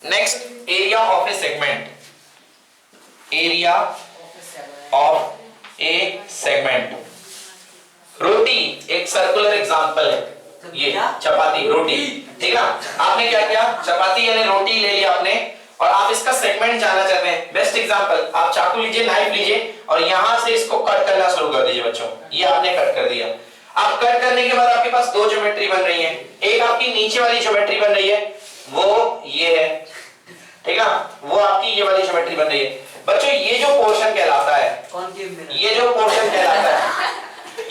Next, area of a segment. Area of a segment. रोटी एक circular example है, ये चपाती रोटी, ठीक है। आपने क्या किया, चपाती यानी रोटी ले लिया आपने और आप इसका सेगमेंट जानना चाहते हैं। बेस्ट एग्जांपल, आप चाकू लीजिए, नाइफ लीजिए और यहां से इसको कट करना शुरू कर दीजिए बच्चों। ये आपने कट कर दिया। आप कट करने के बाद आपके पास दो ज्योमेट्री बन रही है। एक आपकी नीचे वाली ज्योमेट्री बन रही है, वो ये है, ठीक है, वो आपकी ये वाली ज्योमेट्री बन रही है। बच्चों ये जो पोर्शन कहलाता है, ये जो पोर्शन कहलाता है,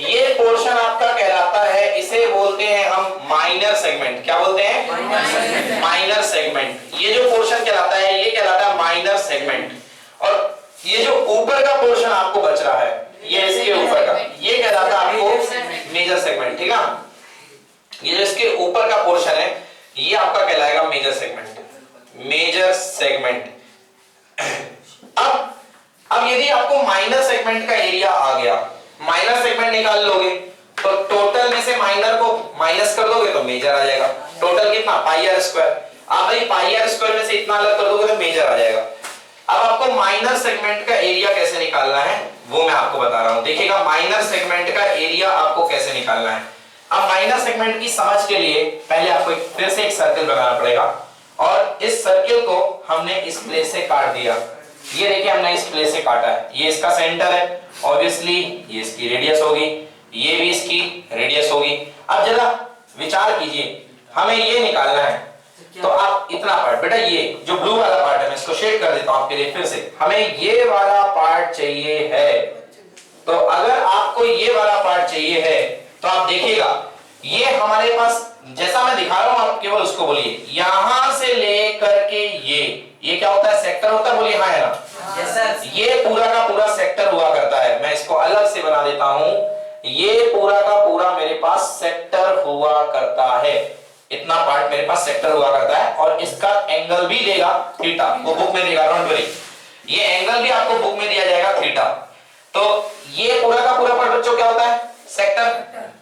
ये पोर्शन आपका कहलाता है, इसे बोलते हैं हम माइनर सेगमेंट। क्या बोलते हैं? Minor segment. ये जो पोर्शन कहलाता है, ये कहलाता है माइनर सेगमेंट। और ये जो ऊपर का पोर्शन आपको बच रहा है, ये इसके ऊपर का, ये कहलाता है आपको मेजर सेगमेंट, ठीक है। ये जो इसके ऊपर का पोर्शन है, ये आपका कहलाएगा मेजर सेगमेंट। Major segment. अब यदि आपको माइनर सेगमेंट का एरिया आ गया, माइनर सेगमेंट निकाल लोगे तो टोटल में से माइनर को माइनस कर दोगे तो मेजर आ जाएगा। टोटल कितना? पाई आर स्क्वायर। आप भाई पाई आर स्क्वायर में से इतना अलग कर दोगे तो मेजर आ जाएगा। अब आपको माइनर सेगमेंट का एरिया कैसे निकालना है वो मैं आपको बता रहा हूं। देखिएगा माइनर सेगमेंट का एरिया आपको कैसे निकालना है। अब माइनर सेगमेंट की समझ के लिए पहले आपको फिर से एक सर्कल बनाना पड़ेगा और इस सर्कल को हमने इस प्लेस से काट दिया। ये देखिए हमने इस प्लेस से काटा है, ये इसका सेंटर है, ऑब्वियसली ये इसकी रेडियस होगी, ये भी इसकी रेडियस होगी। अब जरा विचार कीजिए, हमें ये निकालना है तो आप इतना पार्ट, बेटा ये जो ब्लू वाला पार्ट है मैं इसको शेड कर देता हूं आपके लिए फिर से। हमें ये वाला पार्ट चाहिए है, तो अगर आपको ये वाला पार्ट चाहिए है तो आप देखिएगा ये हमारे पास जैसा मैं दिखा रहा हूं, आप केवल उसको बोलिए, यहां से लेकर के ये क्या होता है? सेक्टर होता है। बोलिए हाँ है ना? yes, sir। ये पूरा का पूरा सेक्टर हुआ करता है। मैं इसको अलग से बना देता हूं, ये पूरा का पूरा मेरे पास सेक्टर हुआ करता है। इतना पार्ट मेरे पास सेक्टर हुआ करता है और इसका एंगल भी देगा थीटा, वो बुक में देगा, डोंट वरी। ये एंगल भी आपको बुक में दिया जाएगा थीटा। तो ये पूरा का पूरा पार्ट बच्चों क्या होता है? सेक्टर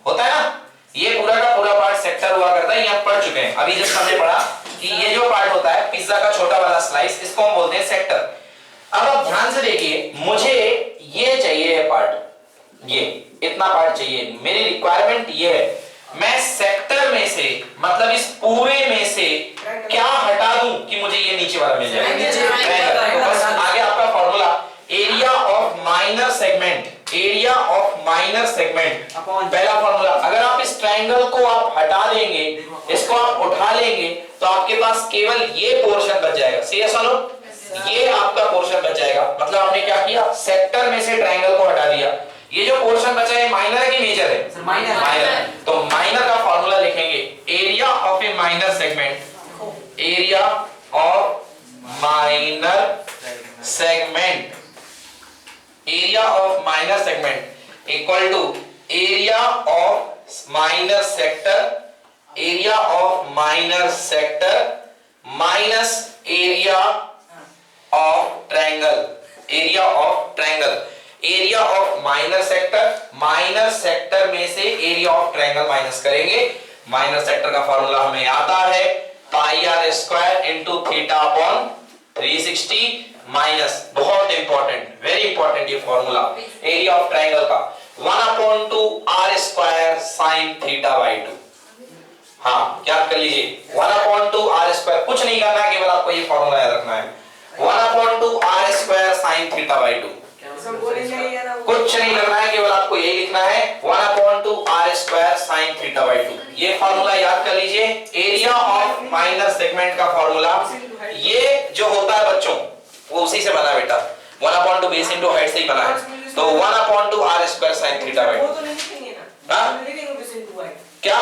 होता है ना। ये पूरा का पूरा पार्ट सेक्टर हुआ करता है। ये आप पढ़ चुके हैं, अभी जस्ट हमने पढ़ा कि ये जो पार्ट होता है पिज्जा का छोटा वाला स्लाइस, इसको हम बोलते हैं सेक्टर। अब आप ध्यान से देखिए, मुझे ये चाहिए है पार्ट, ये इतना पार्ट चाहिए, मेरी रिक्वायरमेंट ये है। मैं सेक्टर में से मतलब इस पूरे में से क्या हटा दूं कि मुझे ये नीचे वाला मिल जाए? तो बस आगे आपका formula, area of minor segment. Area of minor segment पहला फॉर्मूला, अगर आप इस ट्रायंगल को आप हटा देंगे, इसको आप उठा लेंगे तो आपके पास केवल ये पोर्शन बच जाएगा। सी यस और नो? ये आपका पोर्शन बच जाएगा। मतलब आपने क्या किया? सेक्टर में से ट्रायंगल को हटा दिया। ये जो पोर्शन बचा है माइनर है कि मेजर है? Sir minor. माइनर। तो माइनर का फॉर्मूला लिखेंगे, area of a minor segment. Area of minor segment, area of minor segment equal to area of minor sector, area of minor sector minus area of triangle, area of triangle. Area of minor sector में से area of triangle minus करेंगे। Minor sector का formula हमें आता है pi r square into theta upon 360 minus, बहुत important, very important ये formula area of triangle का, 1/2 r square sine theta by 2। हाँ क्या कर लीजिए, 1/2 आर स्क्वायर, कुछ नहीं करना है, केवल आपको ये फॉर्मूला याद रखना है, 1/2 r square sine theta by 2। कुछ नहीं करना है, केवल आपको यही लिखना है 1/2 r square sine theta by 2। ये फॉर्मूला याद कर लीजिए। एरिया ऑफ माइनर सेगमेंट का फॉर्मूला ये जो होता है बच्चों वो उसी से बना बेटा, 1/2 बेस इनटू हाइट से ही बना है। तो 1/2 r square sine theta by 2। क्या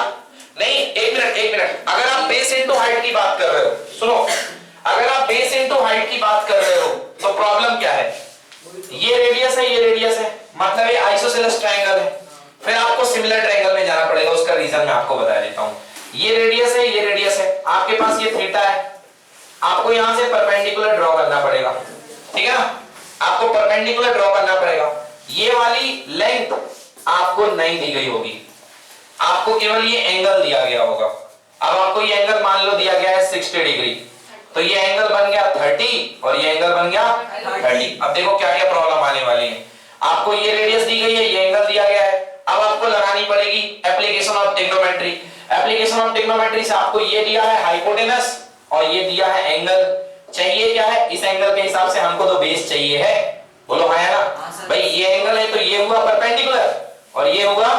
नहीं, एक मिनट, अगर आप बेस इनटू हाइट की बात कर रहे हो, सुनो, अगर आप बेस इनटू हाइट की बात कर रहे हो तो प्रॉब्लम क्या है? ये रेडियस है, ये रेडियस है, मतलब ये आइसोसेलेस ट्रायंगल है। फिर आपको सिमिलर ट्रायंगल में जाना पड़ेगा, उसका रीजन मैं आपको बता देता हूं। ये रेडियस है, ये रेडियस है, आपके पास ये थीटा है, आपको यहां से परपेंडिकुलर ड्रॉ करना पड़ेगा, ठीक है ना? आपको परपेंडिकुलर ड्रॉ करना पड़ेगा। ये वाली लेंथ आपको नहीं दी गई होगी, आपको केवल ये एंगल दिया गया होगा। अब आपको ये एंगल मान लो दिया गया है 60 डिग्री, तो ये एंगल बन गया 30 और ये एंगल बन गया 30। अब देखो क्या क्या प्रॉब्लम आने वाली है। आपको ये रेडियस दी गई है, ये एंगल दिया गया है, अब आपको लगानी पड़ेगी application of trigonometry. Application of trigonometry से आपको ये दिया है हाइपोटेनस और ये दिया है एंगल। चाहिए क्या है, इस एंगल के हिसाब से हमको तो बेस चाहिए है, बोलो हाँ है ना भाई। ये एंगल है तो ये हुआ परपेंडिकुलर और ये होगा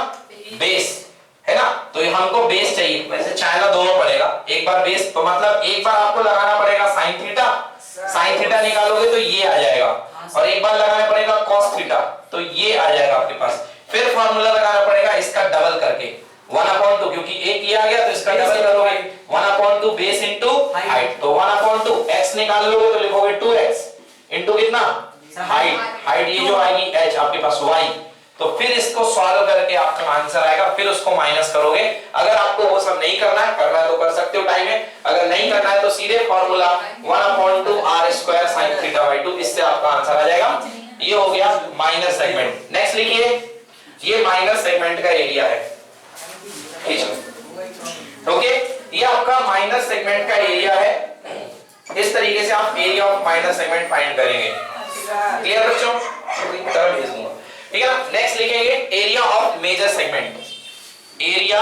बेस, है ना। तो ये हमको बेस चाहिए, वैसे चाइना दोनों पड़ेगा। एक बार बेस तो मतलब एक बार आपको लगाना पड़ेगा साइन थीटा, साइन थीटा निकालोगे तो ये आ जाएगा, और एक बार लगाना पड़ेगा कॉस थीटा तो ये आ जाएगा आपके पास। फिर फार्मूला लगाना पड़ेगा इसका डबल करके 1/2, क्योंकि एक ये आ गया तो इसका डबल करोगे 1/2 बेस इनटू हाइट, तो 1/2 x निकाल लोगे तो लिखोगे 2x इनटू कितना हाइट, हाइट ये जो आएगी h आपके पास y। तो फिर इसको सॉल्व करके आपका आंसर आएगा, फिर उसको माइनस करोगे। अगर आपको वो सब नहीं करना है तो कर सकते हो टाइम में, अगर नहीं करना है तो सीधे फार्मूला 1/2 r² sin θ/2, इससे आपका आंसर आ जाएगा। ये हो गया माइनर सेगमेंट। नेक्स्ट लिखिए, ये माइनर सेगमेंट का एरिया है, ओके। ये आपका माइनर सेगमेंट का एरिया है। इस तरीके से आप area of minor segment find करेंगे। क्लियर बच्चों, तरह भेज दूंगा, ठीक है ना। नेक्स्ट लिखेंगे area of major segment. Area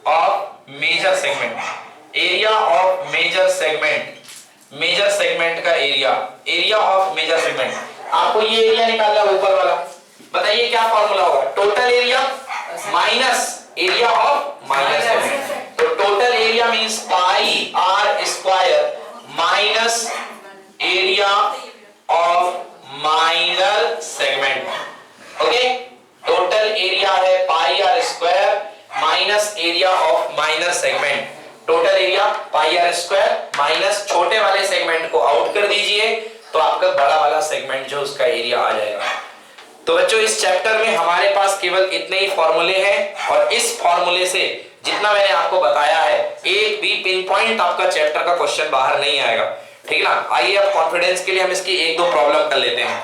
of major segment, area of major segment, major segment का एरिया ऑफ मेजर सेगमेंट। आपको ये एरिया निकालना है ऊपर वाला, बताइए क्या फॉर्मूला होगा, total area minus area of minor segment. तो total area means pi r square minus area of minor segment, okay. Total area है pi r square minus area of minor segment. Total area pi r square minus छोटे वाले segment को out कर दीजिए तो आपका बड़ा वाला सेगमेंट जो उसका एरिया आ जाएगा। तो बच्चों इस चैप्टर में हमारे पास केवल इतने ही फॉर्मूले हैं, और इस फॉर्मूले से जितना मैंने आपको बताया है एक भी पिन पॉइंट आपका चैप्टर का क्वेश्चन बाहर नहीं आएगा, ठीक है ना। आइए अब कॉन्फिडेंस के लिए हम इसकी 1-2 प्रॉब्लम कर लेते हैं।